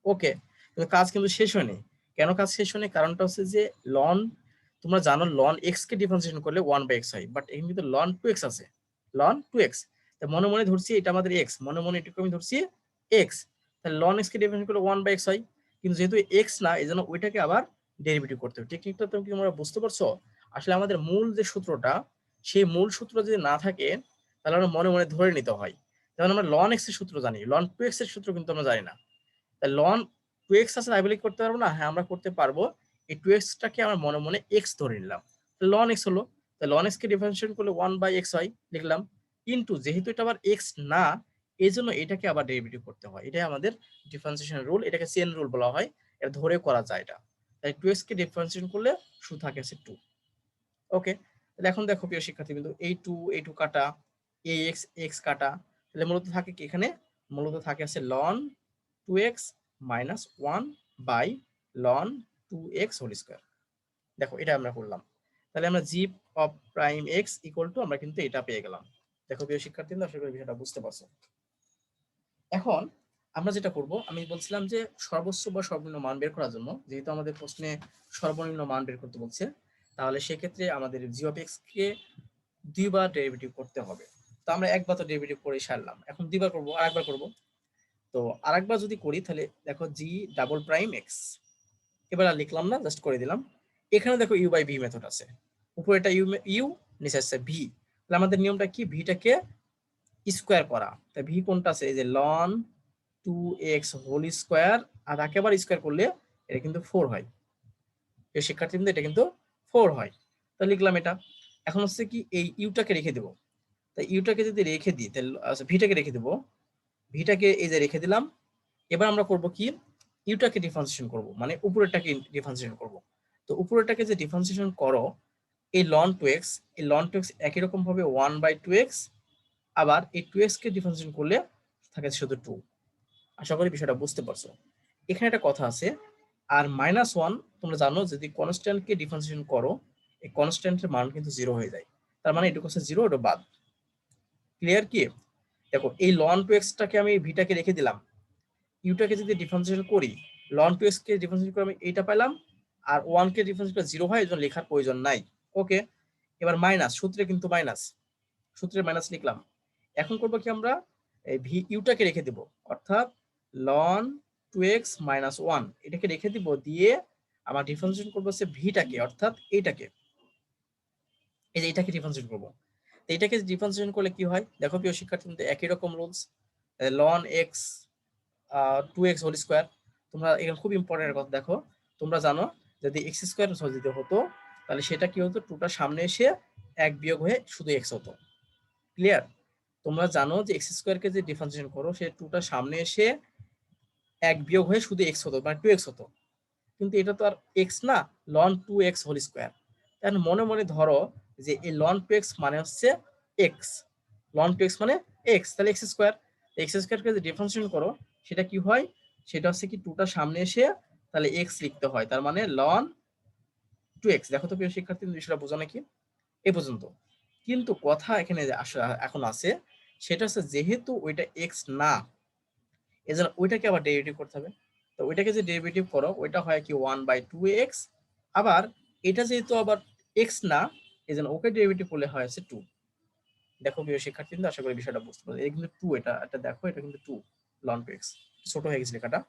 ওকে, কিন্তু কাজ কিন্তু শেষ হয়নি। কেন কাজ শেষ হয়নি, কারণটা হচ্ছে যে লন, তোমরা জানো লন এক্স কে ডিফারেন্সিয়েশন করলে 1/x হয়, বাট এখানে কিন্তু লন টু এক্স আছে, লন টু এক্স, তাই মনে মনে ধরছি এটা আমাদের এক্স, মনে মনে এটুকু আমি ধরছি এক্স, তাহলে লন এক্স কে ডিফারেন্সিয়েশন করলে 1/x হয়, কিন্তু যেহেতু এক্স না এই জন্য ওইটাকে আবার ডেরিভেটিভ করতে হবে। টেকনিকটা তুমি কি তোমরা বুঝতে পারছো? আসলে আমাদের মূল যে সূত্রটা, সেই মূল সূত্র যদি না থাকে তাহলে আমরা মনে মনে ধরে নিতে হয়। যেমন আমরা লন এক্স এর সূত্র জানি, লন টু এক্স এর সূত্র কিন্তু আমরা জানি না, তাই লন টু এক্স আছে তাই বলে করতে পারবো না, হ্যাঁ আমরা করতে পারবো, এই টু এক্সটাকে আমরা মনে মনে এক্স ধরে নিলাম, লন এক্স হলো, তাই লন এক্স কে ডিফারেন্সিয়েট করলে 1/x হয় লিখলাম, কিন্তু যেহেতু এটা আবার এক্স না এই জন্য এটাকে আবার ডেরিভেটিভ করতে হয়, এটাই আমাদের ডিফারেন্সিয়েশন রুল, এটাকে চেন রুল বলা হয়, এটা ধরে করা যায় এটা, তাই টু এক্স কে ডিফারেন্সিয়েট করলে শুধু থাকে আছে 2। ওকে, তাহলে এখন দেখো প্রিয় শিক্ষার্থী বিন্দু, এই টু কাটা, এই এক্স এক্স কাটা, তাহলে মূলত থাকে কি এখানে, মূলত থাকে আছে loan 2x minus 1/ln 2x whole square. দেখো এটা আমরা করলাম, তাহলে আমরা g of prime x equal to আমরা কিন্তু এটা পেয়ে গেলাম। দেখো প্রিয় শিক্ষার্থীরা, আশা করি বিষয়টা বুঝতে পারছো। এখন আমরা যেটা করব, আমি বলছিলাম যে সর্বোচ্চ বা সর্বনিম্ন মান বের করার জন্য, যেহেতু আমাদের প্রশ্নে সর্বনিম্ন মান বের করতে বলছে, তাহলে সেক্ষেত্রে আমাদের জি অফ এক্স কে দুইবার ডেরিভেটিভ করতে হবে। তো আমরা একবার তো ডেরিভেটিভ করে সারলাম, এখন দুইবার করব, আরেকবার করব। তো আরেকবার যদি করি তাহলে দেখো জি ডাবল প্রাইম এক্স, এবার আর লিখলাম না, জাস্ট করে দিলাম। এখানে দেখো ইউ বাই ভি মেথড আছে, উপরে এটা ইউ ইউ নিচে আছে ভি, তাহলে আমাদের নিয়মটা কি, ভিটাকে স্কোয়ার করা, তাই ভি কোনটা আছে, এই যে লন 2x হোল স্কোয়ার, আর একেবারে স্কোয়ার করলে এটা কিন্তু 4 হয়, এই শিক্ষার্থী কিন্তু এটা কিন্তু 4 হয়, তো লিখলাম এটা। এখন হচ্ছে কি এই ইউটাকে রেখে দেবো, তাই ইউটাকে যদি রেখে দিই তাহলে ভিটাকে রেখে দেবো, ভিটাকে এই যে রেখে দিলাম। এবার আমরা করব কি, ইউটাকে ডিফারেন্সিয়েশন করব, মানে উপরেরটাকে ডিফারেন্সিয়েশন করব। তো উপরেরটাকে যে ডিফারেন্সিয়েশন করো, এই লন টু এক্স, এই লন টু এক্স একই রকম ভাবে 1/2x, আবার এই 2x কে ডিফারেন্সিয়েশন করলে থাকে শুধু 2। আশা করি বিষয়টা বুঝতে পারছো। এখানে একটা কথা আছে, আর -1 তোমরা জানো যদি কনস্ট্যান্টকে ডিফারেন্সিয়েশন করো, এই কনস্ট্যান্টের মান কিন্তু 0 হয়ে যায়, তার মানে এটুকু হচ্ছে 0, এটা বাদ। ক্লিয়ার কি? দেখো এই লন টু এক্সটাকে আমি ভিটাকে রেখে দিলাম, ইউটাকে যদি ডিফারেন্সিয়েশন করি, লন টু এক্স কে ডিফারেন্সিয়েশন করে আমি এইটা পেলাম, আর 1 কে ডিফারেন্সিয়েশন করে 0 হয়, এজন্য লেখার প্রয়োজন নাই। ওকে, এবার মাইনাস, সূত্রে কিন্তু মাইনাস, সূত্রে মাইনাস লিখলাম। এখন করব কি, আমরা এই ভি ইউটাকে রেখে দিব, অর্থাৎ লন 2x মাইনাস 1 এটাকে রেখে দিব, দিয়ে আমার ডিফারেন্সিয়েশন করব হচ্ছে ভিটাকে, অর্থাৎ এইটাকে, এই যে এইটাকে ডিফারেন্সিয়েশন করব। এইটাকে ডিফারেন্সিয়েশন করলে কি হয়, দেখো প্রিয় শিক্ষার্থী, একই রকম rules, ln x 2x whole square. তোমরা এখানে খুব ইম্পর্টেন্ট কথা দেখো, তোমরা জানো যদি এক্স স্কোয়ার যদি হতো তাহলে সেটা কি হতো, টুটা সামনে এসে এক বিয়োগ হয়ে শুধু এক্স হতো। ক্লিয়ার? তোমরা জানো যে এক্স স্কোয়ারকে যে ডিফারেন্সিয়েশন করো, সে টুটা সামনে এসে এক বিয়োগ হয়ে শুধু এক্স হতো, মানে 2x হতো, কিন্তু এটা তো আর এক্স না, লন 2x হোল স্কোয়ার। তাহলে মনে মনে ধরো যে এই লন 2x মানে হচ্ছে এক্স, লন 2x মানে এক্স, তাহলে এক্স স্কোয়ার, এক্স স্কোয়ারকে যে ডিফারেন্সিয়েশন করো সেটা কি হয়, সেটা হচ্ছে কি টুটা সামনে এসে তাহলে এক্স লিখতে হয়, তার মানে লন 2x। দেখো তো প্রিয় শিক্ষার্থী, বিষয়টা বোঝো নাকি এ পর্যন্ত? কিন্তু কথা এখানে এখন আছে, সেটা হচ্ছে যেহেতু ওইটা এক্স না, এজন্য ওইটাকে আবার ডেরিভেটিভ করতে হবে। তো ওইটাকে যে ডেরিভেটিভ করো ওইটা হয় কি 1/2x, আবার এটা যেহেতু আবার x না, এজন্য ওকে ডেরিভেটিভ করলে হয় হচ্ছে 2। দেখো প্রিয় শিক্ষার্থী, কিন্তু আশা করি বিষয়টা বুঝতে পারছো। এটা কিন্তু 2, এটা দেখো, এটা কিন্তু 2 ln 2x, ছোট হয়ে গেছে লেখাটা।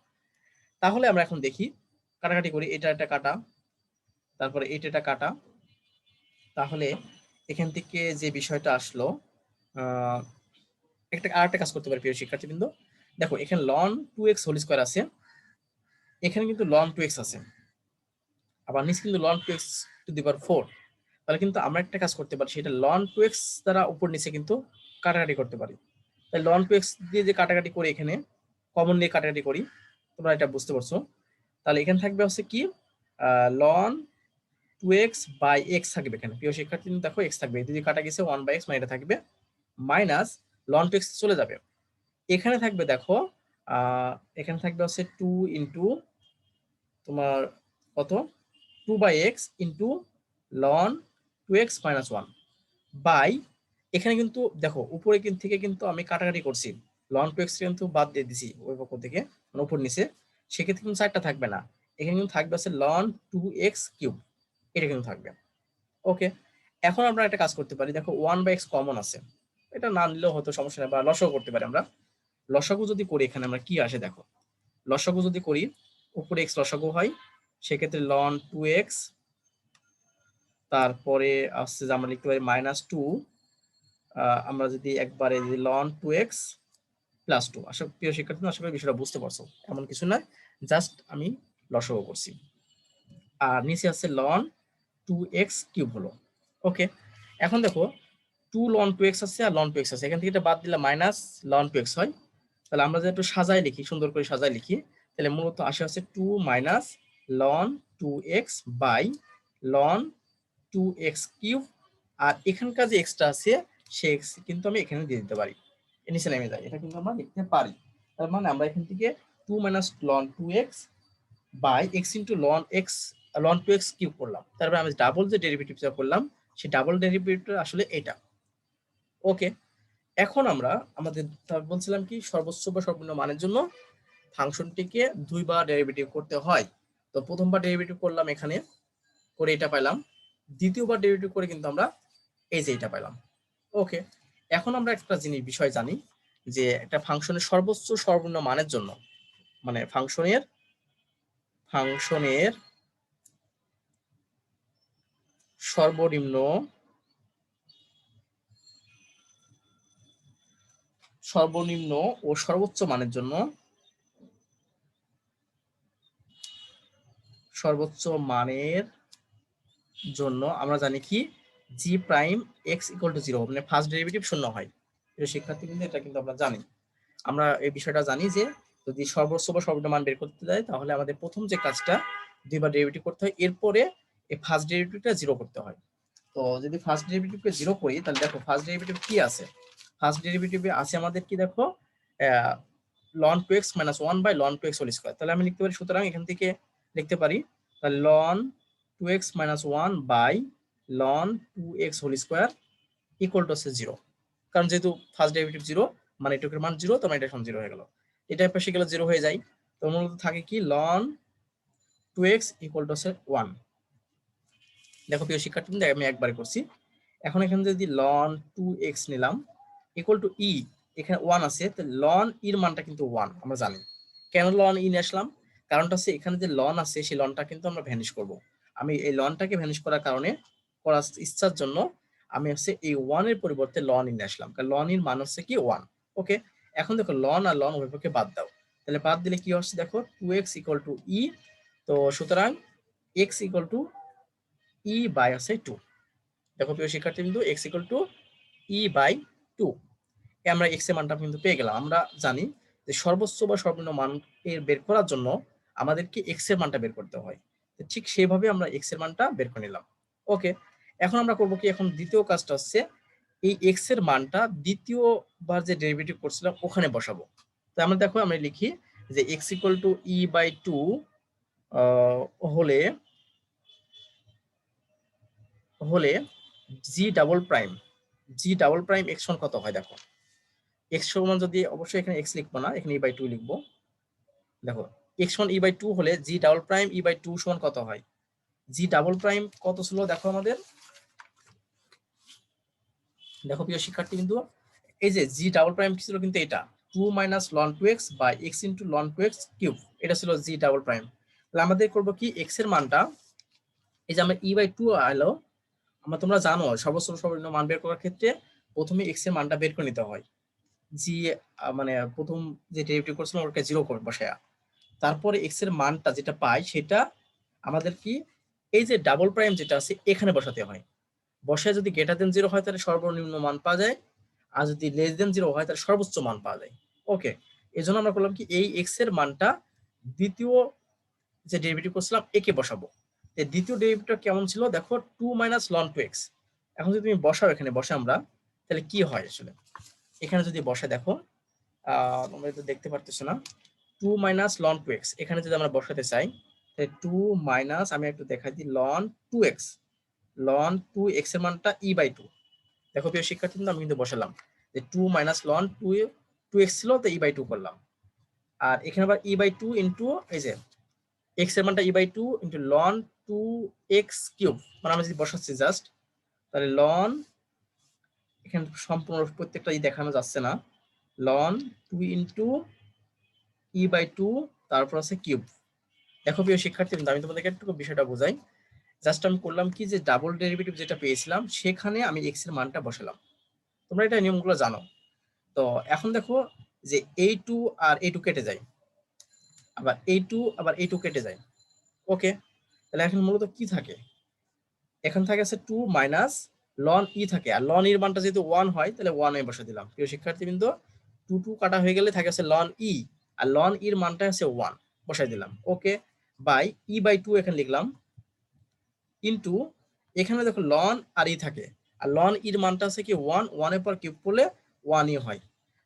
তাহলে আমরা এখন দেখি, কাটাকাটি করি, এটা কাটা, তারপরে এটা কাটা। তাহলে এখান থেকে যে বিষয়টা আসলো, আরেকটা কাজ করতে পারি প্রিয় শিক্ষার্থীবৃন্দ। দেখো এখানে ln 2x হোল স্কয়ার আছে, এখানে কিন্তু ln 2x আছে, আবার নিচে কিন্তু ln 2x টু দি পাওয়ার 4। তাহলে কিন্তু আমরা একটা কাজ করতে পারি, সেটা ln 2x দ্বারা উপর নিচে কিন্তু কাটাকাটি করতে পারি। তাই ln 2x দিয়ে যে কাটাকাটি করি, এখানে কমন দিয়ে কাটাকাটি করি, তোমরা এটা বুঝতে পারছো। তাহলে এখানে থাকবে হচ্ছে কি ln 2x বাই x থাকবে এখানে প্রিয় শিক্ষার্থী, দেখো x থাকবে, যদি কাটা গেছে 1/x, মানে এটা থাকবে মাইনাস ln 2x চলে যাবে। এখানে থাকবে দেখো এখানে থাকবে হচ্ছে 2 ইন্টু তোমার কত 2/x into ln 2x minus 1 by, এখানে কিন্তু দেখো উপরে থেকে কিন্তু আমি কাটাকাটি করছি, ln 2x কিন্তু বাদ দিয়ে দিছি ওই পক্ষ থেকে, মানে উপর নিচে, সেক্ষেত্রে কিন্তু 4টা থাকবে না, এখানে কিন্তু থাকবে হচ্ছে ln 2x কিউব, এটা কিন্তু থাকবে। ওকে, এখন আমরা একটা কাজ করতে পারি, দেখো 1/x কমন আছে, এটা না নিলেও হয়তো সমস্যা নেই, বা লসাগু করতে পারি আমরা। লসাগু যদি করি এখানে আমরা কি আসে দেখো, লসাগু যদি করি উপরে x লসাগু হয়, সেক্ষেত্রে ln 2x, তারপরে আসছে যে আমরা লিখতে পারি -2, আমরা যদি একবারে ln 2x প্লাস 2। আশা প্রিয় শিক্ষার্থী, আশা করি বিষয়টা বুঝতে পারছো, এমন কিছু নয়, জাস্ট আমি লসাগু করছি। আর নিচে আছে ln 2x কিউব হলো। ওকে, এখন দেখো 2 ln 2x আছে আর ln 2x আছে, এখান থেকে এটা বাদ দিলে মাইনাস ln 2x হয়। তাহলে আমরা যদি একটু সাজাই লিখি, সুন্দর করে সাজাই লিখি, তাহলে মূলত আসে হচ্ছে 2 minus ln 2x by ln 2x cube, আর এখানকার যে এক্সট্রা আছে সেই এক্স কিন্তু আমি এখানে দিয়ে দিতে পারি, নিচে নেমে যায়, এটা কিন্তু আমরা লিখতে পারি। তার মানে আমরা এখান থেকে 2 minus ln 2x by x into ln 2x cube করলাম, তারপরে আমি ডাবল যে ডেরিভেটিভটা করলাম, সেই ডাবল ডেরিভেটিভটা আসলে এটা। ওকে, এখন আমরা আমাদের বলছিলাম কি, সর্বোচ্চ বা সর্বনিম্ন মানের জন্য ফাংশনটিকে 2বার ডেরিভেটিভ করতে হয়। তো প্রথমবার ডেরিভেটিভ করলাম এখানে, করে এটা পাইলাম, দ্বিতীয়বার ডেরিভেটিভ করে কিন্তু আমরা এই যে এটা পাইলাম। ওকে, এখন আমরা একটা জিনিস বিষয় জানি, যে একটা ফাংশনের সর্বোচ্চ সর্বনিম্ন মানের জন্য, মানে ফাংশনের সর্বনিম্ন ও সর্বোচ্চ মানের জন্য, আমরা জানি কি g prime x equal two 0, মানে ফার্স্ট ডেরিভেটিভ শূন্য হয়। শিক্ষার্থী কিন্তু এটা কিন্তু আমরা জানি, আমরা এই বিষয়টা জানি যে যদি সর্বোচ্চ বা সর্বনিম্ন মান বের করতে যায়, তাহলে আমাদের প্রথম যে কাজটা 2বার ডেরিভেটিভ করতে হয়, এরপরে এই ফার্স্ট ডেরিভেটিভটা 0 করতে হয়। তো যদি ফার্স্ট ডেরিভেটিভকে 0 করি, তাহলে দেখো ফার্স্ট ডেরিভেটিভ কি আছে, ফার্স্ট ডেরিভেটিভে আছে আমাদের কি দেখো ln 2x minus 1 by ln 2x whole square. তাহলে আমি লিখতে পারি, সুতরাং এখান থেকে লিখতে পারি ln 2x minus 1 by ln 2x whole square equal to হচ্ছে 0, কারণ যেহেতু ফার্স্ট ডেরিভেটিভ 0, মানে এটুকুর মান 0, তো এটা এখন 0 হয়ে গেল, এটা পাশে গেলে 0 হয়ে যায়। তো মূলত থাকে কি ln 2x ইকুয়াল টু হচ্ছে 1। দেখো প্রিয় শিক্ষার্থী, আমি একবারে করছি। এখন এখানে যদি ln 2x নিলাম ইকুয়াল টু e, এখানে 1 আছে, তো ln এর মানটা কিন্তু 1 আমরা জানি। কেন ln e নিয়ে আসলাম, কারণটা হচ্ছে এখানে যে ln আছে সেই লনটা কিন্তু আমরা ভ্যানিশ করব। আমি এই লনটাকে ভ্যানিশ করার কারণে, করার ইচ্ছার জন্য আমি হচ্ছে এই 1 এর পরিবর্তে ln e নিয়ে আসলাম, কারণ ln এর মান হচ্ছে কি 1। ওকে, এখন দেখো ln আর ln উভয়পক্ষে বাদ দাও, তাহলে বাদ দিলে কি হচ্ছে দেখো 2x ইকুয়াল টু e, তো সুতরাং x equal to e by আছে 2। দেখো প্রিয় শিক্ষার্থী বিন্দু, x equal to e by 2, আমরা x এর মানটা কিন্তু পেয়ে গেলাম। আমরা জানি যে সর্বোচ্চ বা সর্বনিম্ন মান এর বের করার জন্য আমাদেরকে x এর মানটা বের করতে হয়, ঠিক সেইভাবে আমরা x এর মানটা বের করে নিলাম। ওকে, এখন আমরা করব কি, এখন দ্বিতীয় কাজটা হচ্ছে এই x এর মানটা দ্বিতীয়বার যে ডেরিভেটিভ করছিলাম ওখানে বসাবো। তো আমরা দেখো, আমরা লিখি যে x equal to e by 2 হলে জি ডাবল প্রাইম x সমান কত হয় দেখো, এক্স সমান যদি অবশ্যই এখানে এক্স লিখবো না, এখানে ই বাই টু লিখবো। দেখো এক্স সমান ই বাই টু হলে g double prime e by two সমান কত হয়? জি ডাবল প্রাইম কত ছিল দেখো আমাদের, দেখো প্রিয় শিক্ষার্থী কিন্তু এই যে জি ডাবল প্রাইম ছিল কিন্তু এটা 2 minus ln two x by x into ln two x cube, এটা ছিল জি ডাবল প্রাইম। তাহলে আমাদের করবো কি এক্স এর মানটা, এই যে আমরা ই বাই টু আলো, আমরা তোমরা জানো সর্বোচ্চ সর্বনিম্ন মান বের করার ক্ষেত্রে প্রথমে এক্স এর মানটা বের করে নিতে হয়। জি মানে প্রথম যে ডেরিভেটিভ করছিলাম ওটাকে জিরো করে বসায়া, তারপরে এক্স এর মানটা যেটা পাই সেটা আমাদের কি এই যে ডাবল প্রাইম যেটা আছে এখানে বসাতে হয়। বসায় যদি গ্রেটার দেন জিরো হয় তাহলে সর্বনিম্ন মান পাওয়া যায়, আর যদি লেস দেন জিরো হয় তাহলে সর্বোচ্চ মান পাওয়া যায়। ওকে, এই জন্য আমরা করলাম কি এই এক্স এর মানটা দ্বিতীয় যে ডেরিভেটিভ করছিলাম একে বসাবো। দ্বিতীয় ডেরিভেটিভটা কেমন ছিল দেখো 2 মাইনাস লন টু এক্স। এখন যদি তুমি বসাও এখানে বসে আমরা, তাহলে কি হয় আসলে এখানে যদি বসে দেখো তোমরা তো দেখতে পারতেছো না, 2 মাইনাস লন টু এক্স এখানে যদি আমরা বসাতে চাই তাহলে 2 মাইনাস, আমি একটু দেখাই দিই, ln two x, ln two x এর মানটা ই বাই টু। দেখো প্রিয় শিক্ষার্থী আমি কিন্তু বসালাম যে 2 মাইনাস লন টু এক্স ছিল তো ই বাই টু করলাম, আর এখানে আবার ই বাই টু ইন্টু এই যে এক্স এর মানটা e by two into ln two x cube, মানে আমরা যদি বসাচ্ছি জাস্ট, তাহলে লন এখানে সম্পূর্ণ প্রত্যেকটা দেখানো যাচ্ছে না, ln two into e by two তারপর আছে কিউব। দেখো প্রিয় শিক্ষার্থী আমি তোমাদেরকে একটু বিষয়টা বোঝাই, জাস্ট আমি করলাম কি যে ডাবল ডেরিভেটিভ যেটা পেয়েছিলাম সেখানে আমি এক্স এর মানটা বসালাম, তোমরা এটা নিয়মগুলো জানো। তো এখন দেখো যে এই টু আর এই টু কেটে যায়, আবার এই টু আবার এই টু কেটে যায়। ওকে, তাহলে এখন মূলত কি থাকে, এখন থাকে আছে 2 মাইনাস লন ই থাকে, আর লন এর মানটা যেহেতু 1 হয় তাহলে 1 এ বসে দিলাম। প্রিয় শিক্ষার্থী বিন্দু 2 2 কাটা হয়ে গেলে থাকে আছে লন ই, আর লন এর মানটা আছে 1 বসাই দিলাম। ওকে, বাই ই বাই 2 এখানে লিখলাম ইনটু, এখানে দেখো লন আর ই থাকে, আর লন এর মানটা আছে কি 1, 1 এর পর কিউব করলে 1 ই হয়।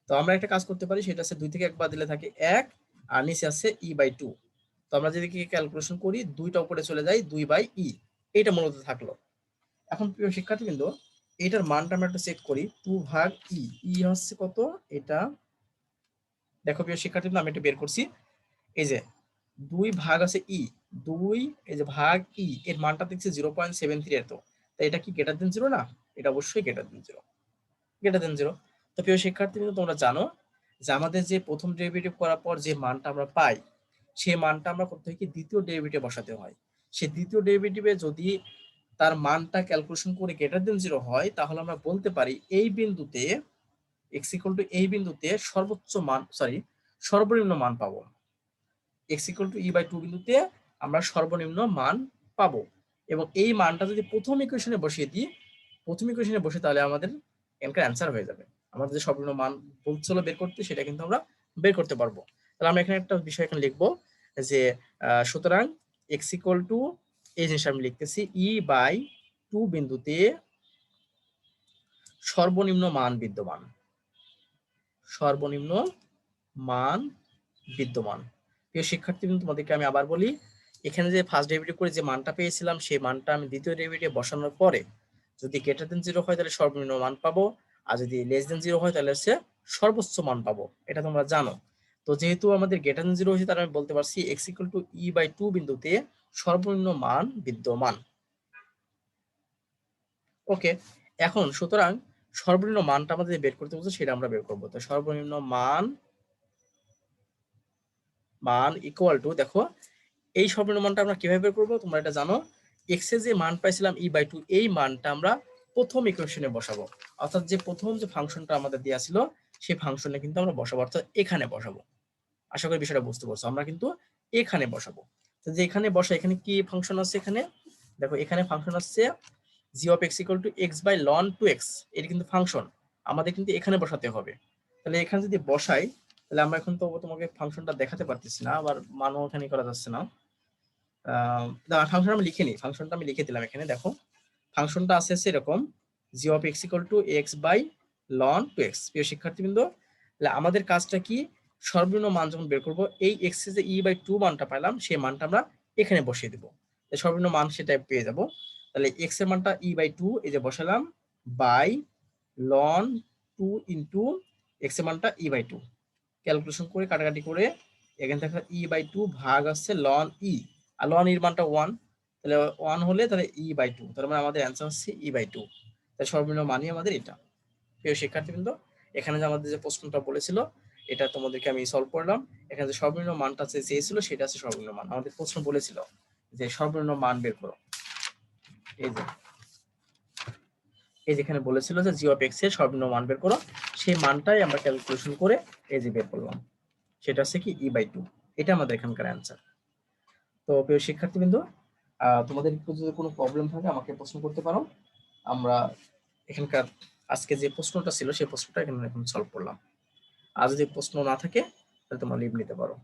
তো আমরা একটা কাজ করতে পারি, সেটা আছে 2 থেকে 1 বাদ দিলে থাকে 1, আর নিচে আছে ই বাই 2। তো আমরা যদি ক্যালকুলেশন করি 2টা উপরে চলে যায় 2 বাই ই, এটা মূলত থাকলো। এখন প্রিয় শিক্ষার্থীবৃন্দ এটার মানটা আমরা একটু চেক করি, 2 ভাগ ই, ই হচ্ছে কত এটা, দেখো প্রিয় শিক্ষার্থীবৃন্দ আমি এটা বের করছি, এই যে 2 ভাগ আছে ই, 2 এই যে ভাগ ই এর মানটা দেখছি 0.73, এত তাই এটা কি গ্রেটার দেন 0 না? এটা অবশ্যই গ্রেটার দেন 0, গ্রেটার দেন 0। তো প্রিয় শিক্ষার্থীবৃন্দ তোমরা জানো যে আমাদের যে প্রথম ডেরিভেটিভ করার পর যে মানটা আমরা পাই সেই মানটা আমরা করতে হয় কি দ্বিতীয় ডেরিভেটিভ বসাতে হয়। সেই দ্বিতীয় ডেরিভেটিভে যদি তার মানটা ক্যালকুলেশন করে গ্রেটার দেন 0 হয় তাহলে আমরা বলতে পারি এই বিন্দুতে x ইকুয়াল টু এই বিন্দুতে সর্বোচ্চ মান সর্বনিম্ন মান পাবো, x equal to e by two বিন্দুতে আমরা সর্বনিম্ন মান পাবো। এবং এই মানটা যদি প্রথম ইকুয়েশনে বসিয়ে দিই, প্রথম ইকুয়েশনে বসে তাহলে আমাদের এখানকার অ্যান্সার হয়ে যাবে, আমাদের যে সর্বনিম্ন মান বলছিল বের করতে সেটা কিন্তু আমরা বের করতে পারবো। তাহলে আমরা এখানে একটা বিষয় এখানে লিখবো যে সুতরাং x ইকুয়াল টু এই জিনিসটা আমি লিখতেছি ই বাই টু বিন্দুতে সর্বনিম্ন মান বিদ্যমান, সর্বনিম্ন মান বিদ্যমান। প্রিয় শিক্ষার্থী তোমাদেরকে আমি আবার বলি, এখানে যে ফার্স্ট ডেরিভেটিভ করে যে মানটা পেয়েছিলাম সেই মানটা আমি দ্বিতীয় ডেরিভেটিভ বসানোর পরে যদি গ্রেটার দেন 0 হয় তাহলে সর্বনিম্ন মান পাবো, আর যদি লেস দেন 0 হয় তাহলে হচ্ছে সর্বোচ্চ মান পাবো, এটা তোমরা জানো। তো যেহেতু আমাদের গ্রেটার দেন 0 হয়েছে তাহলে আমি বলতে পারছি x equal to e by two বিন্দুতে সর্বনিম্ন মান বিদ্যমান। ওকে, এখন সুতরাং সর্বনিম্ন মানটা আমাদের বের করতে বলছে সেটা আমরা বের করবো। তো সর্বনিম্ন মান ইকুয়াল টু, দেখো এই সর্বনিম্ন মানটা আমরা কিভাবে বের করবো তোমরা এটা জানো, এক্স এর যে মান পাইছিলাম ই বাই টু এই মানটা আমরা প্রথম ইকুয়েশনে বসাবো, অর্থাৎ যে প্রথম যে ফাংশনটা আমাদের দেওয়া ছিল সেই ফাংশনে কিন্তু আমরা বসাবো, অর্থাৎ এখানে বসাবো। আশা করি বিষয়টা বুঝতে পারছো, আমরা কিন্তু এখানে বসাবো। তো যে এখানে বসা, এখানে কি ফাংশন আছে, এখানে দেখো এখানে ফাংশন আসছে g of x equal to x by ln two x, এটা কিন্তু ফাংশন আমাদের কিন্তু এখানে বসাতে হবে। তাহলে এখানে যদি বসাই তাহলে আমরা এখন তো তোমাকে ফাংশনটা দেখাতে পারতেছি না, আবার মানও এখানে করা যাচ্ছে না। ফাংশন আমি লিখে নিই, ফাংশনটা আমি লিখে দিলাম এখানে, দেখো ফাংশনটা আছে এরকম g of x equal to x by ln two x. প্রিয় শিক্ষার্থীবৃন্দ তাহলে আমাদের কাজটা কি, সর্বনিম্ন মান যখন বের করবো এই এক্স এর যে ই বাই টু মানটা পাইলাম সেই মানটা আমরা এখানে বসিয়ে দিব, সর্বনিম্ন মান সেটা পেয়ে যাব। তাহলে এক্স এর মানটা ই বাই টু এই যে বসালাম by ln two into x এর মানটা ই বাই টু, ক্যালকুলেশন করে কাটাকাটি করে এখান থেকে ই বাই টু ভাগ আসছে লন ই, আর লন ইর মানটা 1, তাহলে 1 হলে তাহলে ই বাই টু, তার মানে আমাদের অ্যান্সার হচ্ছে ই বাই টু। তাহলে সর্বনিম্ন মানই আমাদের এটা। প্রিয় শিক্ষার্থীবৃন্দ, এখানে যে আমাদের যে প্রশ্নটা বলেছিল এটা তোমাদেরকে আমি সলভ করলাম। এখানে যে সর্বনিম্ন মানটা চেয়েছিল সেটা আছে সর্বনিম্ন মান। আমাদের প্রশ্ন বলেছিল যে সর্বনিম্ন মান বের করো, এই যেখানে বলেছিল যে জি অফ এক্স এর সর্বনিম্ন মান বের করো, সেই মানটাই আমরা ক্যালকুলেশন করে এই যে বের করলাম, সেটা হচ্ছে কি ই বাই টু। এটা আমাদের এখানকার অ্যান্সার। তো প্রিয় শিক্ষার্থীবৃন্দ, তোমাদের একটু যদি কোনো প্রবলেম থাকে আমাকে প্রশ্ন করতে পারো। আমরা এখানকার আজকে যে প্রশ্নটা ছিল সেই প্রশ্নটা এখানে এখন সলভ করলাম। আর যদি প্রশ্ন না থাকে তাহলে তোমরা লিভ নিতে পারো।